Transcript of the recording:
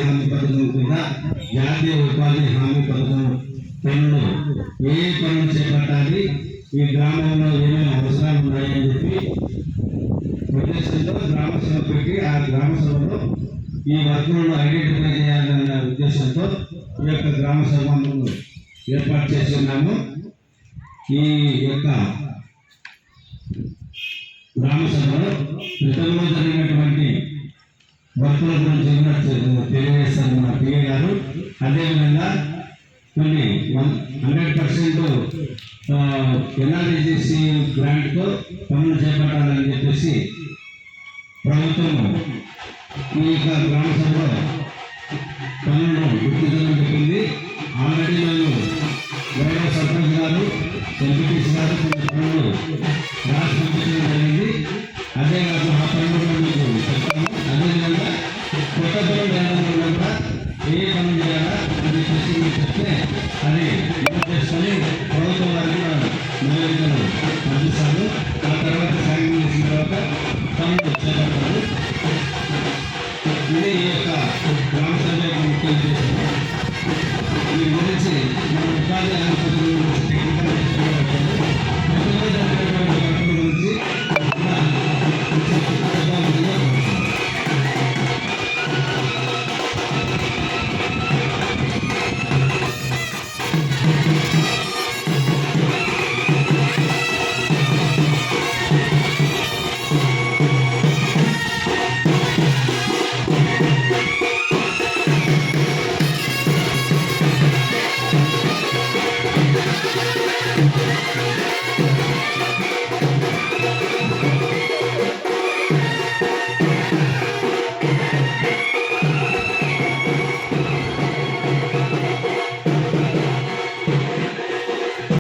హామీ పథకం కింద జాతీయ ఉపాధి హామీ పథకం పనులు ఏ పనులు చేపట్టాలి, ఈ గ్రామంలో ఏమేమి అవసరాలు ఉన్నాయని చెప్పి ఉద్దేశంతో గ్రామ సభ పెట్టి ఆ గ్రామ సభలో ఈ వర్కులను ఐడెంటిఫై చేయాలన్న ఉద్దేశంతో ఈ యొక్క గ్రామ సభను ఏర్పాటు చేసి ఉన్నాము. ఈ యొక్క గ్రామ సభలో గతంలో జరిగినటువంటి వర్కుల గురించి తెలియజేస్తారు మన పిఏ గారు. అదేవిధంగా కొన్ని 100% ఎన్ఆర్ఈజీసీ గ్రాంట్తో పనులు చేపట్టాలని చెప్పేసి ప్రభుత్వం ఈ యొక్క గ్రామ సభలో పనులను గుర్తించడం చెప్పింది. ఆల్రెడీ మేము గౌరవ సర్పంచ్ గారు, ఎంపీటీసీ గారు కొన్ని పనులు రాసి పంపించడం జరిగింది. అదే కాదు ఆ పనులు కూడా మీకు చెప్తాము. అదేవిధంగా కొత్త పనులు ఏదైనా కూడా ఏ పనులు చేయాలా అని చెప్పేసి మీరు చెప్తే అది చేసుకొని ప్రభుత్వం వారికి నివేదికలు పంపిస్తాను. ఆ తర్వాత సాయం చేసిన తర్వాత పనులు చేపడతారు. ఇది ఈ యొక్క గ్రామ సభ ముఖ్య ఉద్దేశం. దీని గురించి మన ఉపాధి హామీ పథకం గురించి